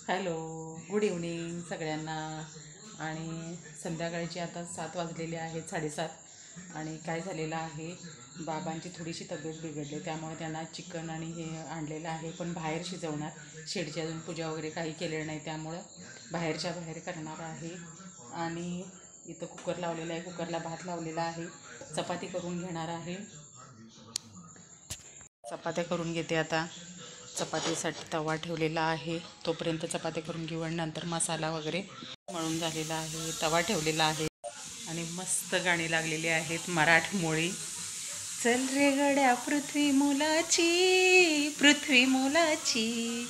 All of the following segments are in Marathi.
हॅलो, गुड इव्हनिंग सगळ्यांना. आणि संध्याकाळची आता 7 वाजलेले आहेत, 7:30. आणि काय झालेलं आहे, बाबांची थोडीशी तब्येत बिघडली, त्यामुळे त्यांना चिकन आणि हे आणलेलं आहे, पण बाहेर शिजवणार. शेडची अजून पूजा वगैरे काही केलेलं नाही, त्यामुळं बाहेरच्या बाहेर करणार आहे. आणि इथं कुकर लावलेला आहे, कुकरला भात लावलेला आहे. चपाती करून घेणार आहे. चपात्या करून घेते आता. चपातीसाठी तवा ठेवलेला आहे, तोपर्यंत चपात्या करून घेऊ. आणि नंतर मसाला वगैरे मळून झालेला आहे, तवा ठेवलेला आहे. आणि मस्त गाणी लागलेली आहेत मराठमोळी. चल रे गड्या पृथ्वी मोलाची, पृथ्वी मोलाची,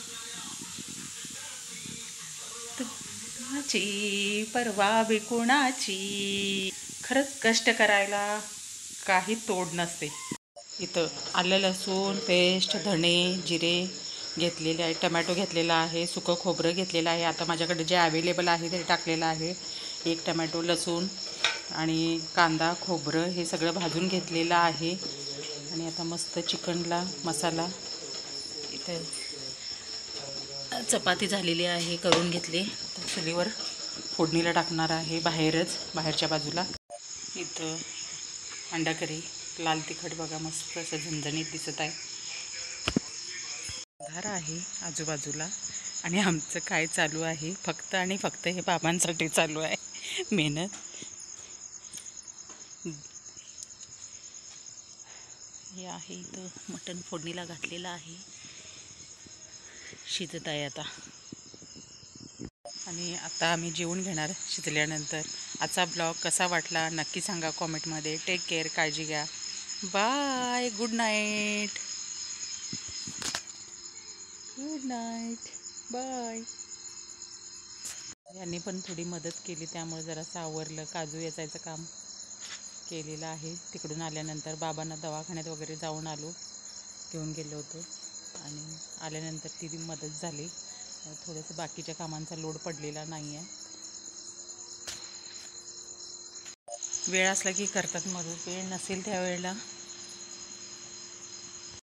कुणाची परवा बी कुणाची. खरंच कष्ट करायला काही तोड नसते. इथं आलं लसूण पेस्ट, धणे जिरे घेतलेले आहे, टमॅटो घेतलेला आहे, सुकं खोबरं घेतलेलं आहे. आता माझ्याकडे जे अवेलेबल आहे ते टाकलेलं आहे. एक टमॅटो, लसूण आणि कांदा, खोबरं हे सगळं भाजून घेतलेलं आहे. आणि आता मस्त चिकनला मसाला. इथं चपाती झालेली आहे, करून घेतली. तर चुलीवर फोडणीला टाकणार आहे, बाहेरच्या बाजूला. इथं अंडा करी, लाल तिखट बघा, मस्त असं झणझणीत दिसत आहे. अंधार आहे आजूबाजूला. आणि आमचं काय चालू आहे, फक्त आणि फक्त हे बाबांसाठी चालू आहे मेहनत. हे आहे इथं मटण फोडणीला घातलेलं आहे, शिजत आहे आता. आणि आता आम्ही जेवून घेणार शिजल्यानंतर. आजचा ब्लॉग कसा वाटला नक्की सांगा कॉमेंटमध्ये. टेक केअर, काळजी घ्या. Bye, good night, good night, bye. यांनी पण थोडी मदत केली, त्यामुळे जरासं आवरलं. काजू वेचायचं काम केलेलं आहे. तिकडून आल्यानंतर बाबांना दवाखान्यात वगैरे जाऊन आलो, घेऊन गेलो होतो. आणि आल्यानंतर ती मदत झाली. थोडंसं बाकीच्या कामांचा लोड पडलेला नाही आहे. वेळ असला की करतात मदत, वेळ नसेल त्यावेळेला